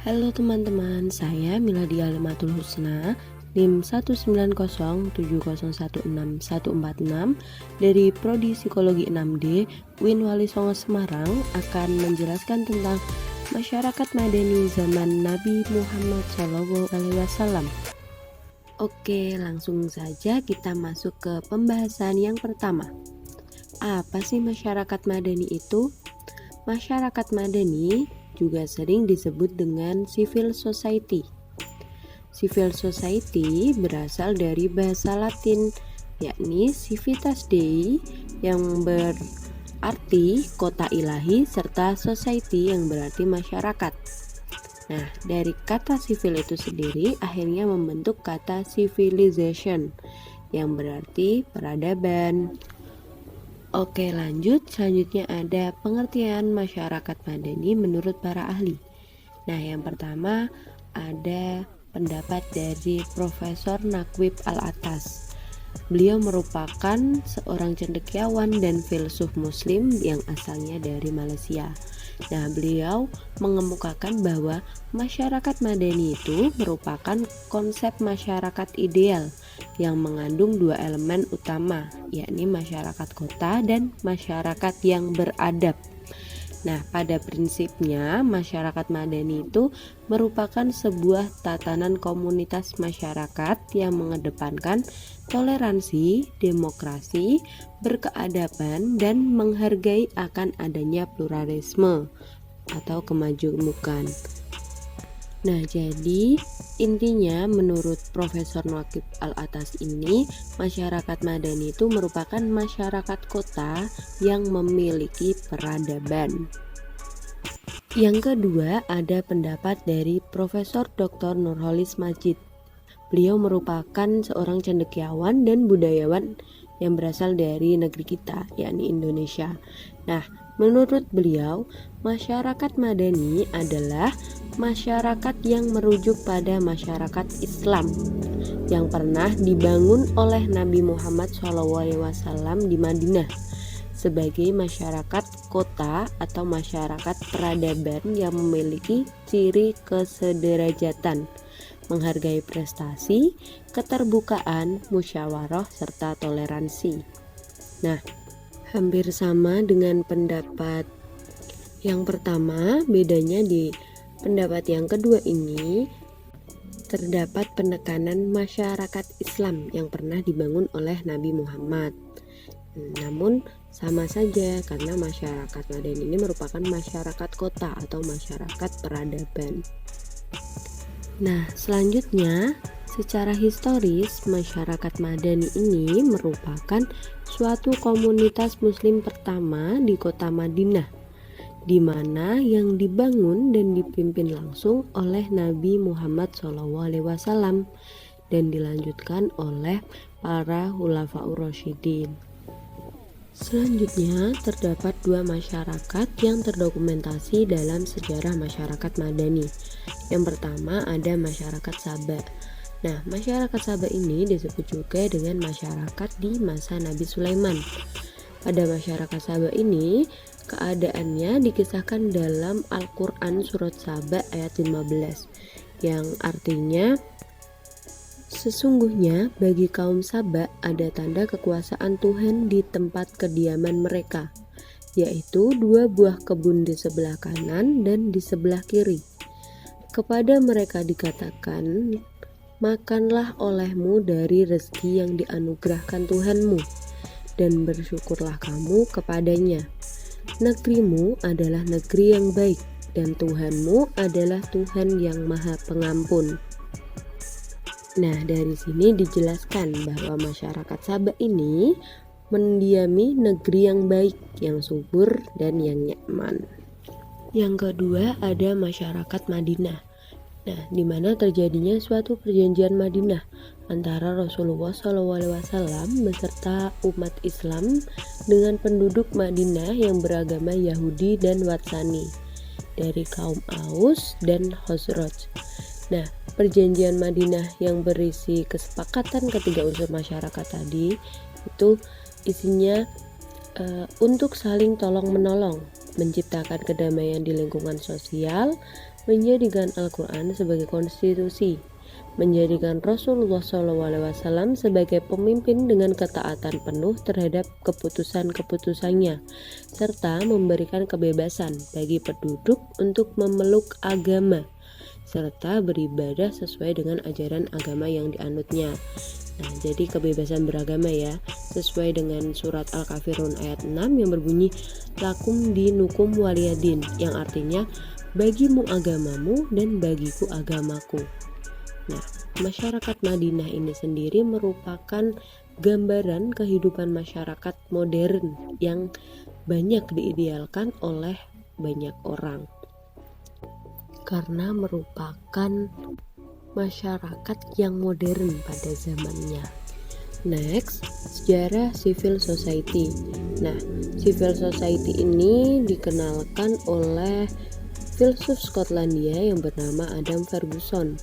Halo teman-teman, saya Miladi Alimatul Husna, NIM 19070016146 dari Prodi Psikologi 6D UIN Wali Songo Semarang akan menjelaskan tentang masyarakat Madani zaman Nabi Muhammad SAW. Oke, langsung saja kita masuk ke pembahasan yang pertama. Apa sih masyarakat Madani itu? Masyarakat Madani juga sering disebut dengan civil society. Civil society berasal dari bahasa Latin, yakni civitas Dei yang berarti kota ilahi serta society yang berarti masyarakat. Nah, dari kata civil itu sendiri akhirnya membentuk kata civilization yang berarti peradaban. Oke, lanjut. Selanjutnya ada pengertian masyarakat Madani menurut para ahli. Nah, yang pertama ada pendapat dari Profesor Naqib Al-Atas. Beliau merupakan seorang cendekiawan dan filsuf muslim yang asalnya dari Malaysia. Nah, beliau mengemukakan bahwa masyarakat Madani itu merupakan konsep masyarakat ideal yang mengandung dua elemen utama, yakni masyarakat kota dan masyarakat yang beradab. Nah, pada prinsipnya masyarakat Madani itu merupakan sebuah tatanan komunitas masyarakat yang mengedepankan toleransi, demokrasi, berkeadaban, dan menghargai akan adanya pluralisme atau kemajemukan. Nah, jadi intinya menurut Profesor Naqib Al-Atas ini, masyarakat Madani itu merupakan masyarakat kota yang memiliki peradaban. Yang kedua, ada pendapat dari Profesor Dr. Nurholis Majid. Beliau merupakan seorang cendekiawan dan budayawan yang berasal dari negeri kita, yakni Indonesia. Nah, menurut beliau, masyarakat Madani adalah masyarakat yang merujuk pada masyarakat Islam yang pernah dibangun oleh Nabi Muhammad SAW di Madinah sebagai masyarakat kota atau masyarakat peradaban yang memiliki ciri kesederajatan, menghargai prestasi, keterbukaan, musyawarah, serta toleransi. Nah, hampir sama dengan pendapat yang pertama, bedanya di pendapat yang kedua ini terdapat penekanan masyarakat Islam yang pernah dibangun oleh Nabi Muhammad. Namun sama saja karena masyarakat Madani ini merupakan masyarakat kota atau masyarakat peradaban. Nah, selanjutnya secara historis masyarakat Madani ini merupakan suatu komunitas muslim pertama di kota Madinah, di mana yang dibangun dan dipimpin langsung oleh Nabi Muhammad SAW dan dilanjutkan oleh para Khulafaur Rasyidin. Selanjutnya terdapat dua masyarakat yang terdokumentasi dalam sejarah masyarakat Madani. Yang pertama ada masyarakat Saba. Nah, masyarakat Saba ini disebut juga dengan masyarakat di masa Nabi Sulaiman. Pada masyarakat Saba ini, keadaannya dikisahkan dalam Al-Quran surat Saba ayat 15 yang artinya sesungguhnya bagi kaum Saba ada tanda kekuasaan Tuhan di tempat kediaman mereka, yaitu dua buah kebun di sebelah kanan dan di sebelah kiri. Kepada mereka dikatakan, makanlah olehmu dari rezeki yang dianugerahkan Tuhanmu dan bersyukurlah kamu kepadanya. Negerimu adalah negeri yang baik dan Tuhanmu adalah Tuhan yang Maha Pengampun. Nah, dari sini dijelaskan bahwa masyarakat Saba ini mendiami negeri yang baik, yang subur dan yang nyaman. Yang kedua ada masyarakat Madinah. Nah, di mana terjadinya suatu perjanjian Madinah antara Rasulullah SAW beserta umat Islam dengan penduduk Madinah yang beragama Yahudi dan Watsani dari kaum Aus dan Khazraj. Nah, perjanjian Madinah yang berisi kesepakatan ketiga unsur masyarakat tadi itu isinya untuk saling tolong menolong menciptakan kedamaian di lingkungan sosial, menjadikan Al-Quran sebagai konstitusi, menjadikan Rasulullah SAW sebagai pemimpin dengan ketaatan penuh terhadap keputusan-keputusannya, serta memberikan kebebasan bagi penduduk untuk memeluk agama, serta beribadah sesuai dengan ajaran agama yang dianutnya. Nah, jadi kebebasan beragama ya, sesuai dengan surat Al-Kafirun ayat 6 yang berbunyi lakum dinukum waliyadin, yang artinya bagimu agamamu dan bagiku agamaku. Nah, masyarakat Madinah ini sendiri merupakan gambaran kehidupan masyarakat modern yang banyak diidealkan oleh banyak orang, karena merupakan masyarakat yang modern pada zamannya. Next, sejarah civil society. Nah, civil society ini dikenalkan oleh filsuf Skotlandia yang bernama Adam Ferguson.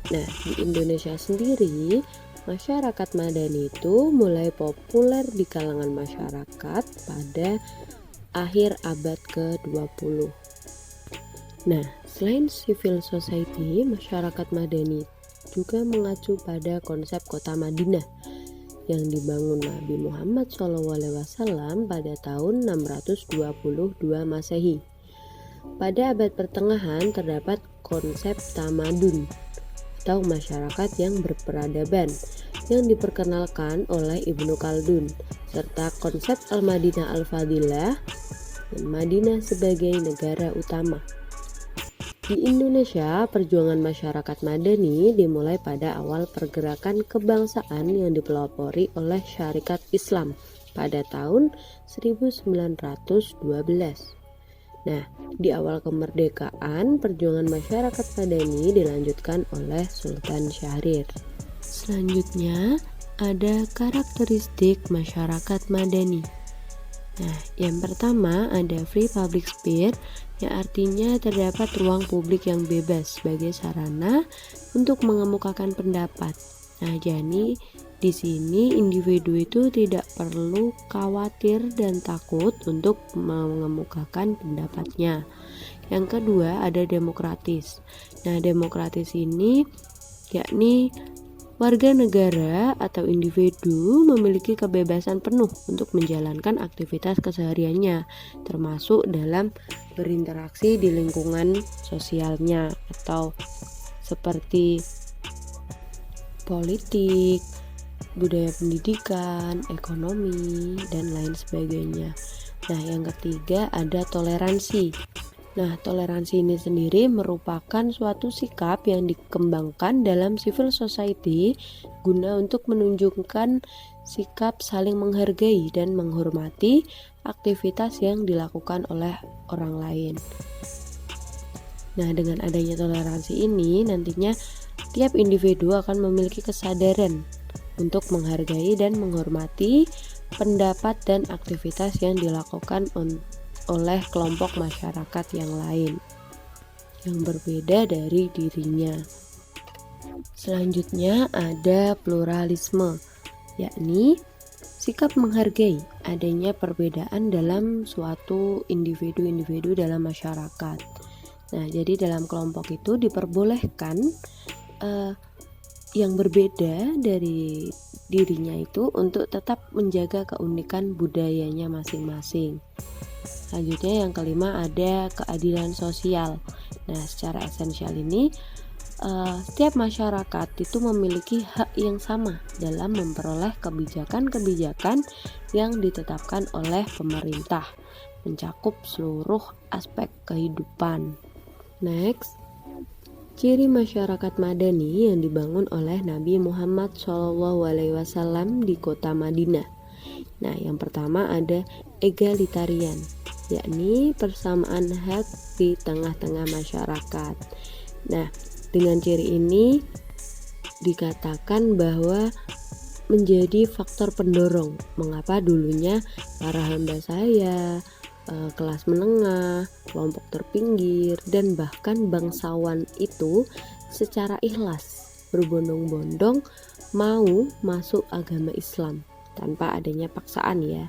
Nah, di Indonesia sendiri, masyarakat madani itu mulai populer di kalangan masyarakat pada akhir abad ke-20. Nah, selain civil society, masyarakat madani juga mengacu pada konsep kota Madinah yang dibangun Nabi Muhammad SAW pada tahun 622 Masehi. Pada abad pertengahan terdapat konsep tamadun atau masyarakat yang berperadaban yang diperkenalkan oleh Ibnu Khaldun, serta konsep Al-Madinah Al-Fadilah dan Madinah sebagai negara utama. Di Indonesia, perjuangan masyarakat madani dimulai pada awal pergerakan kebangsaan yang dipelopori oleh Syarikat Islam pada tahun 1912. Nah, di awal kemerdekaan, perjuangan masyarakat madani dilanjutkan oleh Sultan Syahrir. Selanjutnya, ada karakteristik masyarakat madani. Nah, yang pertama ada free public sphere, yang artinya terdapat ruang publik yang bebas sebagai sarana untuk mengemukakan pendapat. Nah, jadi di sini individu itu tidak perlu khawatir dan takut untuk mengemukakan pendapatnya. Yang kedua ada demokratis. Nah, demokratis ini yakni warga negara atau individu memiliki kebebasan penuh untuk menjalankan aktivitas kesehariannya, termasuk dalam berinteraksi di lingkungan sosialnya atau seperti politik, budaya pendidikan, ekonomi, dan lain sebagainya. Nah, yang ketiga ada toleransi. Nah, toleransi ini sendiri merupakan suatu sikap yang dikembangkan dalam civil society guna untuk menunjukkan sikap saling menghargai dan menghormati aktivitas yang dilakukan oleh orang lain. Nah, dengan adanya toleransi ini nantinya tiap individu akan memiliki kesadaran untuk menghargai dan menghormati pendapat dan aktivitas yang dilakukan oleh kelompok masyarakat yang lain yang berbeda dari dirinya. Selanjutnya ada pluralisme, yakni sikap menghargai adanya perbedaan dalam suatu individu-individu dalam masyarakat. Nah, jadi dalam kelompok itu diperbolehkan yang berbeda dari dirinya itu untuk tetap menjaga keunikan budayanya masing-masing. Selanjutnya yang kelima ada keadilan sosial. Nah, secara esensial ini setiap masyarakat itu memiliki hak yang sama dalam memperoleh kebijakan-kebijakan yang ditetapkan oleh pemerintah, mencakup seluruh aspek kehidupan. Next, ciri masyarakat madani yang dibangun oleh Nabi Muhammad SAW di kota Madinah. Nah, yang pertama ada egalitarian, yakni persamaan hak di tengah-tengah masyarakat. Nah, dengan ciri ini dikatakan bahwa menjadi faktor pendorong mengapa dulunya para hamba saya, kelas menengah, kelompok terpinggir, dan bahkan bangsawan itu secara ikhlas berbondong-bondong mau masuk agama Islam tanpa adanya paksaan ya.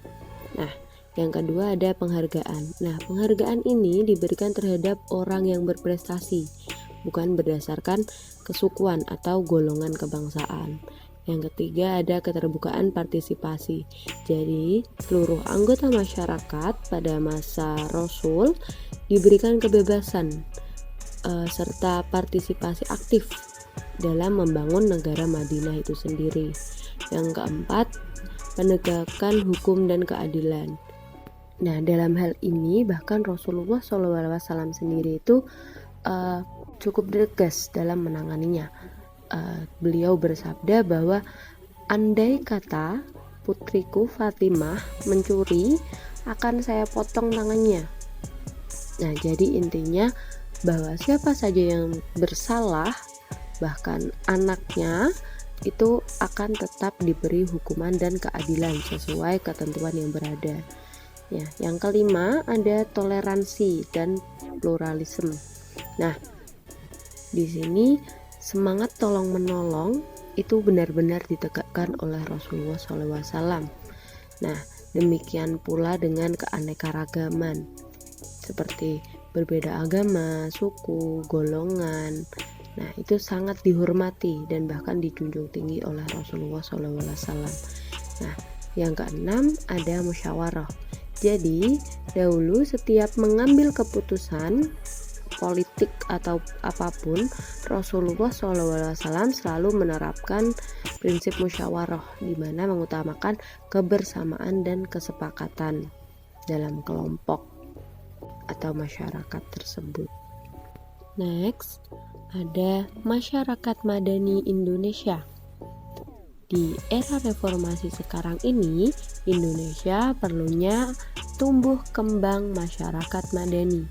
Nah, Yang kedua ada penghargaan. Nah, penghargaan ini diberikan terhadap orang yang berprestasi, bukan berdasarkan kesukuan atau golongan kebangsaan. Yang ketiga ada keterbukaan partisipasi. Jadi, seluruh anggota masyarakat pada masa Rasul diberikan kebebasan serta partisipasi aktif dalam membangun negara Madinah itu sendiri. Yang keempat, penegakan hukum dan keadilan. Nah, dalam hal ini bahkan Rasulullah SAW sendiri itu cukup tegas dalam menanganinya. Beliau bersabda bahwa andai kata putriku Fatimah mencuri, akan saya potong tangannya. Nah, jadi intinya bahwa siapa saja yang bersalah, bahkan anaknya, itu akan tetap diberi hukuman dan keadilan sesuai ketentuan yang berada. Ya, yang kelima ada toleransi dan pluralisme. Nah, di sini semangat tolong menolong itu benar-benar ditegakkan oleh Rasulullah SAW. Nah, demikian pula dengan keanekaragaman seperti berbeda agama, suku, golongan. Nah, itu sangat dihormati dan bahkan dijunjung tinggi oleh Rasulullah SAW. Nah, yang keenam ada musyawarah. Jadi, dahulu setiap mengambil keputusan politik atau apapun, Rasulullah SAW selalu menerapkan prinsip musyawarah, di mana mengutamakan kebersamaan dan kesepakatan dalam kelompok atau masyarakat tersebut. Next, ada masyarakat madani Indonesia. Di era reformasi sekarang ini, Indonesia perlunya tumbuh kembang masyarakat madani.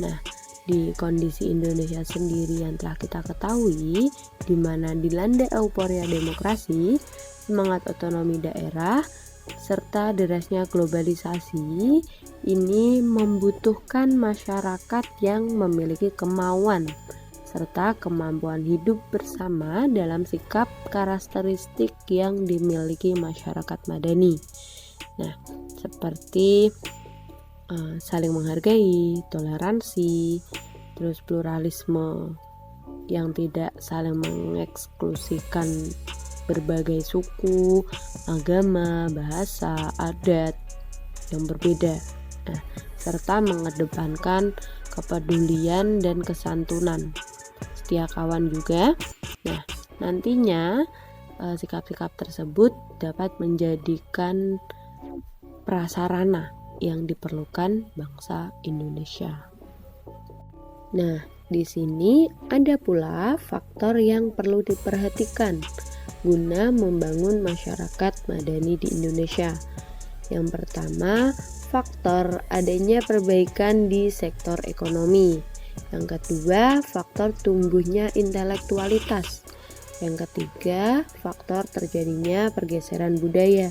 Nah, di kondisi Indonesia sendiri yang telah kita ketahui, di mana dilanda euforia demokrasi, semangat otonomi daerah, serta derasnya globalisasi, ini membutuhkan masyarakat yang memiliki kemauan serta kemampuan hidup bersama dalam sikap karakteristik yang dimiliki masyarakat madani. Nah, seperti saling menghargai, toleransi, terus pluralisme yang tidak saling mengeksklusikan berbagai suku, agama, bahasa, adat yang berbeda. Nah, serta mengedepankan kepedulian dan kesantunan. Setia kawan juga. Nah, nantinya sikap-sikap tersebut dapat menjadikan prasarana yang diperlukan bangsa Indonesia. Nah, di sini ada pula faktor yang perlu diperhatikan guna membangun masyarakat madani di Indonesia. Yang pertama, faktor adanya perbaikan di sektor ekonomi. Yang kedua, faktor tumbuhnya intelektualitas. Yang ketiga, faktor terjadinya pergeseran budaya.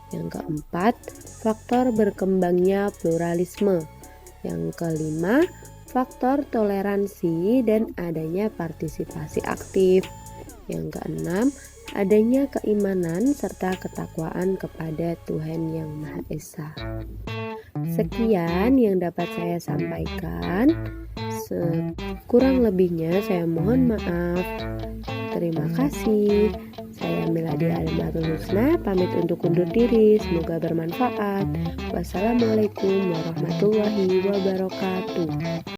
Yang keempat, faktor berkembangnya pluralisme. Yang kelima, faktor toleransi dan adanya partisipasi aktif. Yang keenam, adanya keimanan serta ketakwaan kepada Tuhan Yang Maha Esa. Sekian yang dapat saya sampaikan. Kurang lebihnya saya mohon maaf. Terima kasih. Saya Meladi Alimatul Husna pamit untuk undur diri. Semoga bermanfaat. Wassalamualaikum warahmatullahi wabarakatuh.